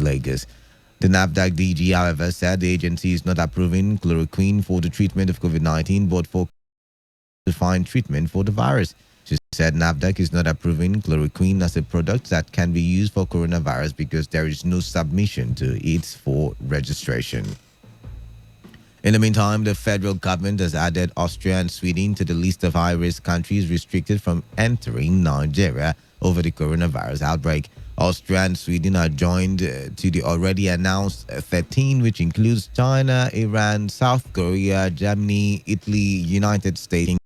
in Lagos. The NAFDAC DG, however, said the agency is not approving chloroquine for the treatment of COVID-19, but for defined treatment for the virus. She said NAFDAC is not approving chloroquine as a product that can be used for coronavirus because there is no submission to it for registration. In the meantime, the federal government has added Austria and Sweden to the list of high-risk countries restricted from entering Nigeria over the coronavirus outbreak. Austria and Sweden are joined to the already announced 13, which includes China, Iran, South Korea, Germany, Italy, United States,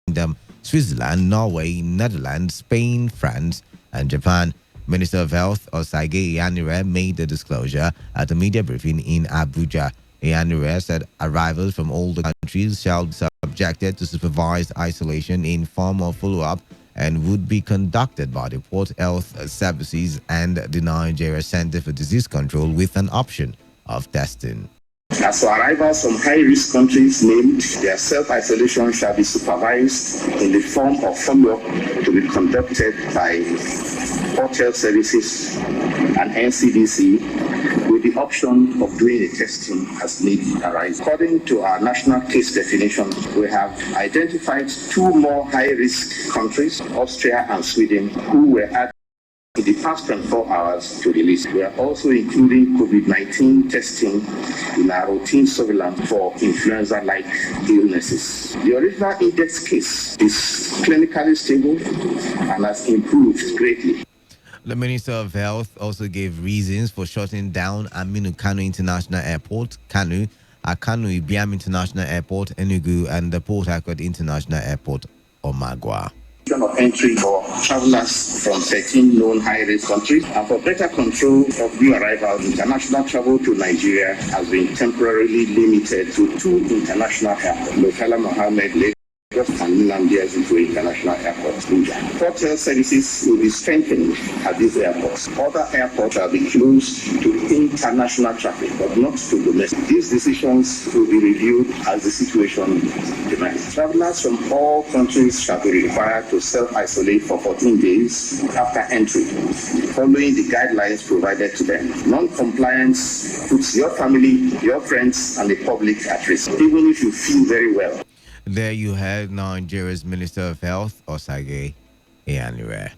Kingdom, Switzerland, Norway, Netherlands, Spain, France, and Japan. Minister of Health Osage Iyanire made the disclosure at a media briefing in Abuja. Iyanire said arrivals from all the countries shall be subjected to supervised isolation in form of follow-up and would be conducted by the Port Health Services and the Nigeria Center for Disease Control with an option of testing. As for arrivals from high-risk countries named, their self-isolation shall be supervised in the form of follow-up to be conducted by Port Health Services and NCDC with the option of doing a testing as need arises. According to our national case definition, we have identified two more high-risk countries, Austria and Sweden, who were added in the past 24 hours to the list. We are also including COVID-19 testing in our routine surveillance for influenza-like illnesses. The original index case is clinically stable and has improved greatly. The Minister of Health also gave reasons for shutting down Aminu Kano International Airport, Kano, Akanu Ibiam International Airport, Enugu, and the Port Harcourt International Airport, Omagwa. Of entry for travelers from 13 known high-risk countries, and for better control of new arrivals, international travel to Nigeria has been temporarily limited to two international airports, Murtala Mohammed Lagos and Nnamdi Azikiwe International Airport, Abuja. Port Health services will be strengthened at these airports. Other airports shall be closed to international traffic, but not to domestic. These decisions will be reviewed as the situation demands. Travelers from all countries shall be required to self-isolate for 14 days after entry, following the guidelines provided to them. Non-compliance puts your family, your friends, and the public at risk, even if you feel very well. There you had Nigeria's Minister of Health, Osage Iyanire.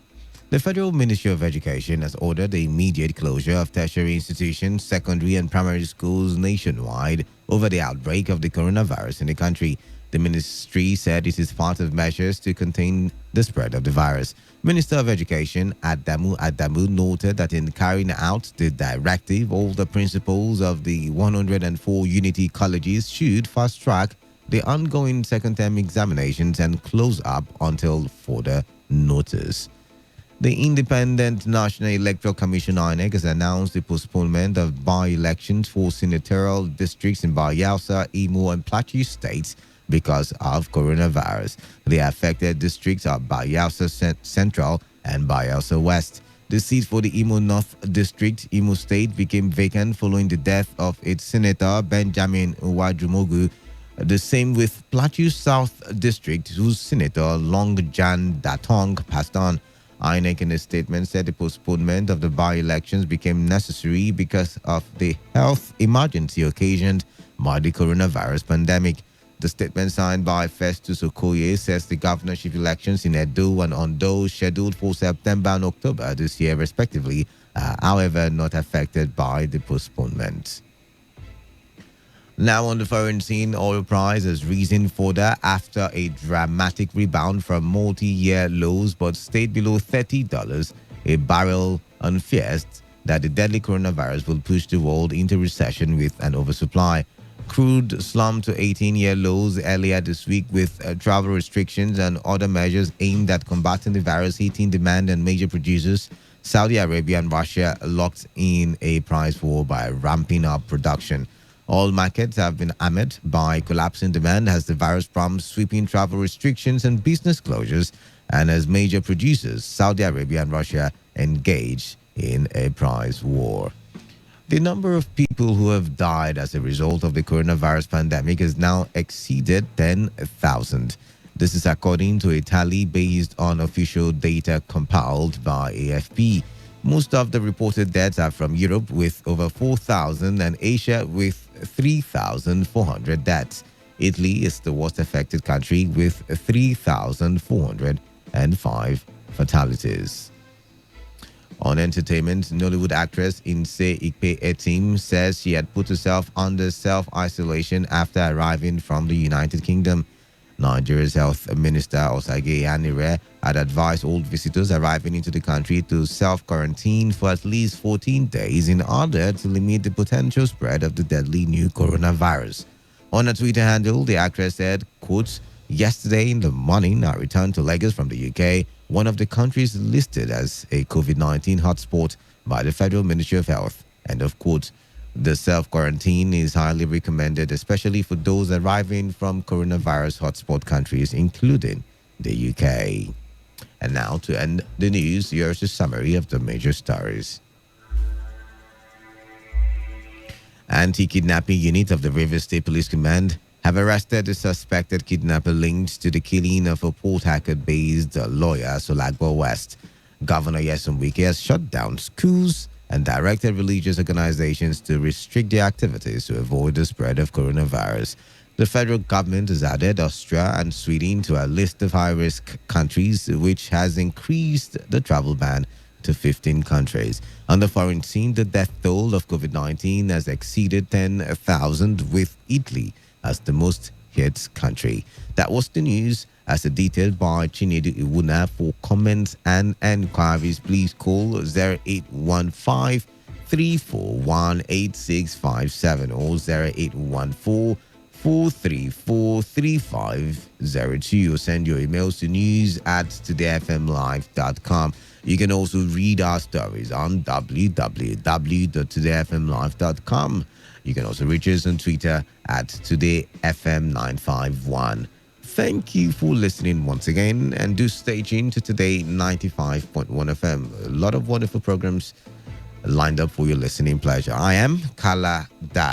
The Federal Ministry of Education has ordered the immediate closure of tertiary institutions, secondary and primary schools nationwide over the outbreak of the coronavirus in the country. The ministry said it is part of measures to contain the spread of the virus. Minister of Education Adamu noted that in carrying out the directive, all the principals of the 104 Unity colleges should fast-track the ongoing second-term examinations and close up until further notice. The Independent National Electoral Commission INEC has announced the postponement of by-elections for senatorial districts in Bayelsa, Imo, and Plateau states because of coronavirus. The affected districts are Bayelsa Central and Bayelsa West. The seat for the Imo North District, Imo State, became vacant following the death of its senator, Benjamin Uwajumogu. The same with Plateau South District, whose senator, Long Jan Datong, passed on. INEC in a statement said the postponement of the by-elections became necessary because of the health emergency occasioned by the coronavirus pandemic. The statement signed by Festus Okoye says the governorship elections in Edo and Ondo, scheduled for September and October this year respectively, are however not affected by the postponement. Now on the foreign scene, oil price has risen further after a dramatic rebound from multi-year lows but stayed below $30 a barrel on fears that the deadly coronavirus will push the world into recession with an oversupply. Crude slumped to 18-year lows earlier this week with travel restrictions and other measures aimed at combating the virus hitting demand, and major producers Saudi Arabia and Russia locked in a price war by ramping up production. All markets have been hammered by collapsing demand as the virus prompts sweeping travel restrictions and business closures, and as major producers, Saudi Arabia and Russia, engage in a price war. The number of people who have died as a result of the coronavirus pandemic has now exceeded 10,000. This is according to a tally based on official data compiled by AFP. Most of the reported deaths are from Europe with over 4,000 and Asia with 3,400 deaths. Italy is the worst affected country with 3,405 fatalities. On entertainment, Nollywood actress Inse Ikpe Etim says she had put herself under self-isolation after arriving from the United Kingdom. Nigeria's Health Minister Osage Anire had advised all visitors arriving into the country to self-quarantine for at least 14 days in order to limit the potential spread of the deadly new coronavirus. On a Twitter handle, the actress said, quote, "Yesterday in the morning, I returned to Lagos from the UK, one of the countries listed as a COVID-19 hotspot by the Federal Ministry of Health." End of quote. The self-quarantine is highly recommended, especially for those arriving from coronavirus hotspot countries, including the UK. And now, to end the news, here's a summary of the major stories. Anti-kidnapping unit of the Rivers State Police Command have arrested a suspected kidnapper linked to the killing of a Port Harcourt-based lawyer, Solagbo West. Governor Yeson Wike has shut down schools and directed religious organizations to restrict their activities to avoid the spread of coronavirus. The federal government has added Austria and Sweden to a list of high-risk countries, which has increased the travel ban to 15 countries. On the foreign scene, the death toll of COVID-19 has exceeded 10,000, with Italy as the most hit country. That was the news as detailed by Chinedu Iwuna. For comments and enquiries, please call 0815 341 8657 or 0814 4343502, or send your emails to news@todayfmlive.com. You can also read our stories on www.todayfmlive.com. You can also reach us on Twitter at todayfm951. Thank you for listening once again, and do stay tuned to Today 95.1 FM. A lot of wonderful programs lined up for your listening pleasure. I am Kala Da.